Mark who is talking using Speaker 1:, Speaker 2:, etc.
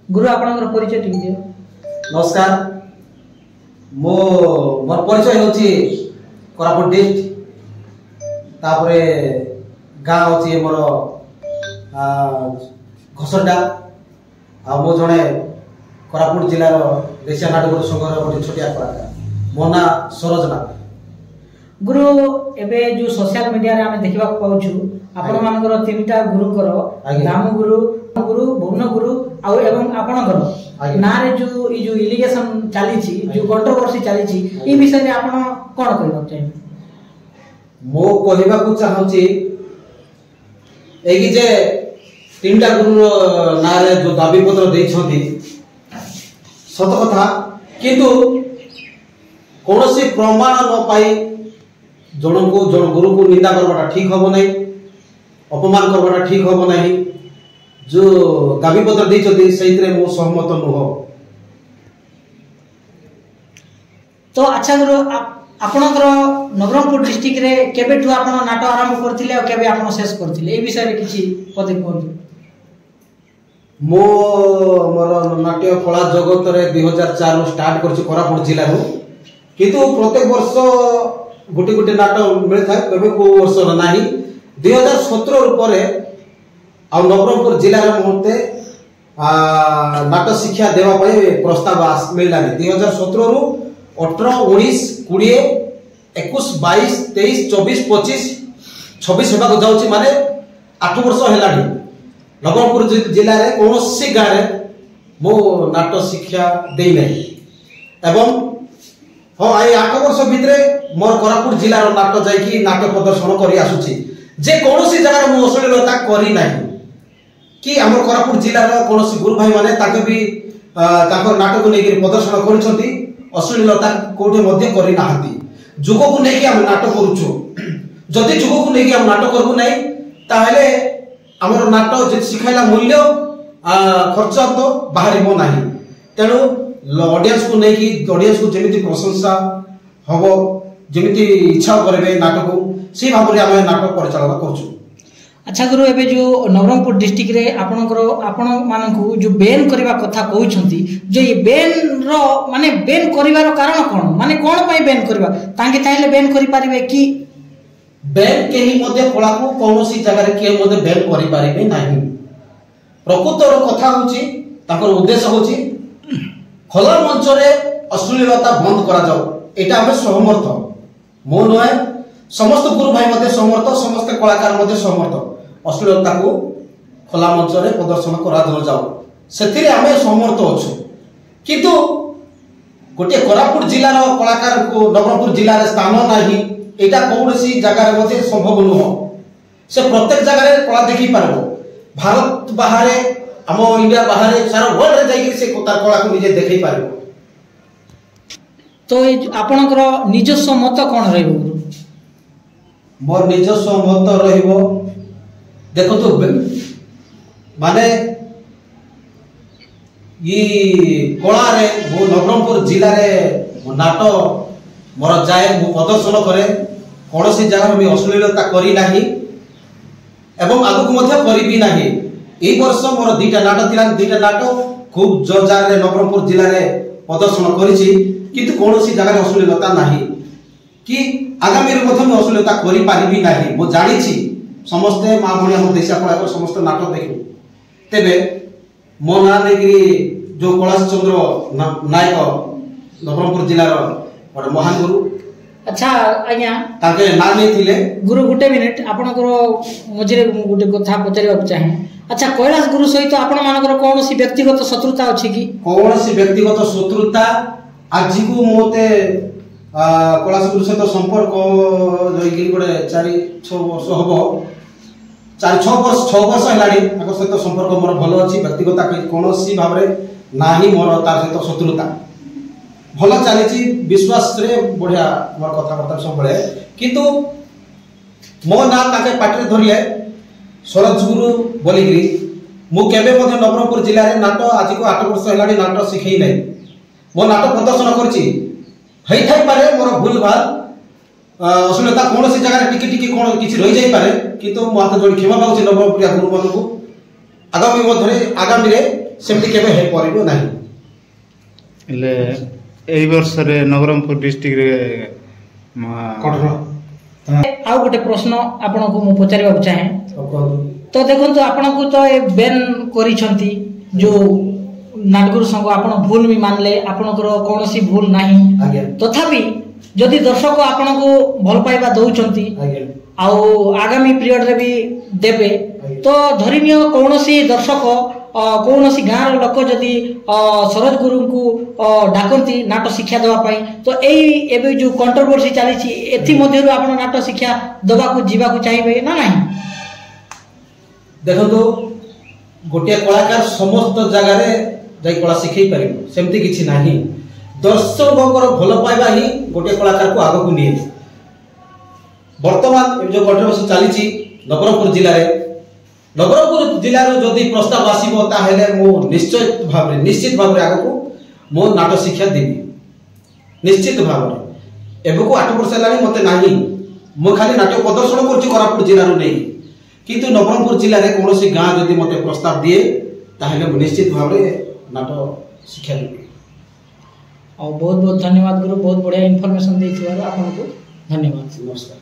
Speaker 1: गुरु आपनकर परिचय ठीक दियो।
Speaker 2: नमस्कार मोर परिचय होची कोरापुट डिस्ट्रिक्ट तापरे गाँ होची मोर घसडा आ मो जणे कोरापुट जिल्लार देशिया नाटक संघर गोटे छोटिया कलाकार मो ना सरोज नाथ।
Speaker 1: गुरु एबे जो सोशल मीडिया रे आमे देखिबा पाउछु आपण मानकर तीनटा गुरुकर राम गुरु गुरु भुवन गुरु आ एवं आपणकर ना रे जो इलिगेशन चाली छी जो कंट्रोवर्सी चाली छी ई विषय रे आपण कोन कहबा चाहे?
Speaker 2: मो कहबा को चाहूची एगी जे तीनटा गुरु ना रे जो दाबी पत्र देइ छथि सत कथा किंतु कोनोसी प्रमाण न पाई जन गुरु को निंदा करवाटा ठीक हम नहीं, अपमान करवाटा ठीक हम नहीं। जो दाबी पत्र देइछथि सेइतरे मो सहमत नुह।
Speaker 1: तो अच्छा गुरु आपनकर नवरंगपुर डिस्ट्रिक्ट रे केबेठु आपण नाटक आरंभ करथिले और केबे आपण शेष करथिले ए विषय रे किछि पदे कोन?
Speaker 2: मो मोर नाट्य कला जगत रे 2004 रो स्टार्ट करछि कोरापुट जिल्ला रो, किंतु प्रत्येक वर्ष गोटे गोटे नाटक मिल था कभी को वर्ष नाही। 2017 रो परे आ नवरंगपुर जिल्ला रे मते नाटक शिक्षा देवा पय प्रस्ताव मिलला। 2017 रो 18 19 20 21 22 23 24 25 26 हेबा को जाउची माने 8 वर्ष हेलाडी नवरंगपुर जिल्ला रे कोनोसी गाँ रे मो नाटक शिक्षा देई नै। एवं हाँ आई 8 वर्ष भितरे मोर कोरापुट जिल्लार नाटक जाइकी नाटक प्रदर्शन करी आसुची जे कोनोसी जगह मो अश्लीलता करी नाही कि हमर कोरापुट जिल्लार कोनोसी गुरु भाई माने ताके भी ताकर नाटक नै प्रदर्शन करिसथि अश्लीलता कोठे मध्ये करी नाहंती। जुग को नै कि हम नाटक करूछु, जदि जुग को नै कि हम नाटक करबु नै ताहेले हमर नाटक जे सिखाइला मूल्य खर्च तो बाहरिबो नाही। तेनु ऑडियंस को नहीं कि ऑडियंस को जेमिति प्रशंसा हबो जेमिति इच्छा करबे नाटक से भाव रे हम नाटक परिचालन करछु।
Speaker 1: अच्छा गुरु एबे जो नवरंगपुर डिस्ट्रिक्ट रे आपण मानकु जो बैन करबा कथा कहउछंती जे ये बैन रो माने बैन करिवार कारण कोन माने कोन पय बैन करबा तांके चाहिले बैन करि पारिबे कि
Speaker 2: बैन केही मध्ये कला को कोनोसी जगह रे के मध्ये बैन करि पारिबे नाही। प्रकृत रो कथा होची ताकर उद्देश्य होची खोला मंच रे अश्लीलता बंद करा जाओ एटा हम सहमत मो नय समस्त गुरु भाई मध्ये सहमत समस्त कलाकार मध्ये सहमत अश्लीलता को खोला मंच रे प्रदर्शन करा जाओ सेथिरे हम सहमत अछु। किंतु गोटे कोरापुट जिल्लार कलाकार को नवरंगपुर जिल्ला रे स्थान नाही एटा कोनोसी जगह रे मध्ये संभव नुह। से प्रत्येक जगह रे कला देखि पारबो भारत बाहरे हम इंडिया बाहर सारा वर्ल्ड रे जाई से तार कला को निजे देखै पारिबो।
Speaker 1: तो आपनकर निजस्व मत कोन रहइबो गुरु?
Speaker 2: मोर निजस्व मत रहइबो देखो तो माने ई कला रे वो नवरंगपुर जिल्ला रे नाटक मोर जाए मु प्रदर्शन करे कोनोसी जगह में अश्लीलता करी नाही एवं आगु को मध्य करिबी नाही। ए वर्ष मोर दुईटा नाटक थिला, दुईटा नाटक खूब जोरदार रे नवरंगपुर जिल्ला रे प्रदर्शन करिछि किंतु कोनोसी जगह अश्लीलता नाही कि आगामी रे मध्य में अश्लीलता करि पारिबी नाही। मो जानिछि समस्त मां भणी हम देशा कला को समस्त नाटक देखि तेबे मो ना नेगिरी जो कैलाश चंद्र नायक नवरंगपुर जिल्ला रो बड़ महान गुरु।
Speaker 1: अच्छा आज्ञा
Speaker 2: ताके ना नै थिले
Speaker 1: गुरु गुटे मिनिट आपनकर मझिरे गुटे कथा पचारिबा चाहे। अच्छा कैलाश गुरु सहित आपण मानकर कोनोसी व्यक्तिगत शत्रुता अछि कि? कोनोसी
Speaker 2: व्यक्तिगत शत्रुता आज को मोते कैलाश गुरु सहित संपर्क जोई गोटे 4-6 वर्ष हबो 4-6 वर्ष हेलाडी ताको सहित संपर्क मोर भलो अछि। व्यक्तिगत कोनोसी भाव रे नाही मोर तार सहित शत्रुता भलो चलीछि विश्वास रे बढ़िया मोर कथा बर्ता सब बळे किंतु मो ना ताके पाटरे धरले सरोज गुरु बोलिगिरी मु केबे मध्ये नवरंगपुर जिल्ला रे नाटक आज को 8 वर्ष हेलाडी नाटक सिखै नै मो नाटक प्रदर्शन करछि हई थाई पारे मोर भूल भाल अश्लीलता कोनोसी जगह टिकी टिकी कोन किछि रहि जाई पारे किंतु मो हाथ जोडी क्षमा मागुछि नवरंगपुर गुरु मानकु आगामी रे ସେମିତି କେବେ ହେଇପାରିବ ନାହିଁ।
Speaker 3: ହେଲେ ଏଇ ବର୍ଷରେ ନବରଙ୍ଗପୁର ଡିଷ୍ଟ୍ରିକ୍ଟରେ
Speaker 2: କଠୋର
Speaker 1: ଆଉ ଗୋଟେ ପ୍ରଶ୍ନ ଆପଣଙ୍କୁ ମୁଁ ପଚାରିବାକୁ ଚାହେଁ। ତ ଦେଖନ୍ତୁ ଆପଣଙ୍କୁ ତ ଏ ବେନ୍ କରିଛନ୍ତି ଯୋଉ ନାଟଗୁରୁ ସଂଘ, ଆପଣ ଭୁଲ ବି ମାନିଲେ, ଆପଣଙ୍କର କୌଣସି ଭୁଲ ନାହିଁ। ତଥାପି ଯଦି ଦର୍ଶକ ଆପଣଙ୍କୁ ଭଲ ପାଇବା ଦଉଛନ୍ତି ଆଉ ଆଗାମୀ ପିରିୟଡରେ ବି ଦେବେ, ତ ଧରିନିଅ କୌଣସି ଦର୍ଶକ କୌଣସି ଗାଁର ଲୋକ ଯଦି ସରୋଜ ଗୁରୁଙ୍କୁ ଡାକନ୍ତି ନାଟ ଶିକ୍ଷା ଦେବା ପାଇଁ, ତ ଏଇ ଏବେ ଯୋଉ କଣ୍ଟ୍ରୋଭର୍ସି ଚାଲିଛି ଏଥିମଧ୍ୟରୁ ଆପଣ ନାଟ ଶିକ୍ଷା ଦେବାକୁ ଯିବାକୁ ଚାହିଁବେ ନା ନାହିଁ?
Speaker 2: ଦେଖନ୍ତୁ, ଗୋଟିଏ କଳାକାର ସମସ୍ତ ଜାଗାରେ ଯାଇ କଳା ଶିଖେଇ ପାରିବ ସେମିତି କିଛି ନାହିଁ। ଦର୍ଶକଙ୍କର ଭଲ ପାଇବା ହିଁ ଗୋଟିଏ କଳାକାରକୁ ଆଗକୁ ନିଏ। ବର୍ତ୍ତମାନ ଯୋଉ କଣ୍ଟ୍ରୋଭର୍ସି ଚାଲିଛି ନବରଙ୍ଗପୁର ଜିଲ୍ଲାରୁ ଯଦି ପ୍ରସ୍ତାବ ଆସିବ ତାହେଲେ ମୁଁ ନିଶ୍ଚିତ ଭାବରେ ଆଗକୁ ମୁଁ ନାଟ ଶିକ୍ଷା ଦେବି, ନିଶ୍ଚିତ ଭାବରେ। ଏବେକୁ 8 ବର୍ଷ ହେଲାଣି ମତେ ନାହିଁ, ମୁଁ ଖାଲି ନାଟ୍ୟ ପ୍ରଦର୍ଶନ କରୁଛି କୋରାପୁଟ ଜିଲ୍ଲାରୁ ନେଇ, କିନ୍ତୁ ନବରଙ୍ଗପୁର ଜିଲ୍ଲାରେ କୌଣସି ଗାଁ ଯଦି ମତେ ପ୍ରସ୍ତାବ ଦିଏ ତାହେଲେ ମୁଁ ନିଶ୍ଚିତ ଭାବରେ ନାଟ ଶିକ୍ଷା ଦେବି।
Speaker 1: ଆଉ ବହୁତ ବହୁତ ଧନ୍ୟବାଦ ଗୁରୁ, ବହୁତ ବଢ଼ିଆ ଇନଫର୍ମେସନ ଦେଇଥିବାରୁ ଆପଣଙ୍କୁ ଧନ୍ୟବାଦ।
Speaker 2: ନମସ୍କାର।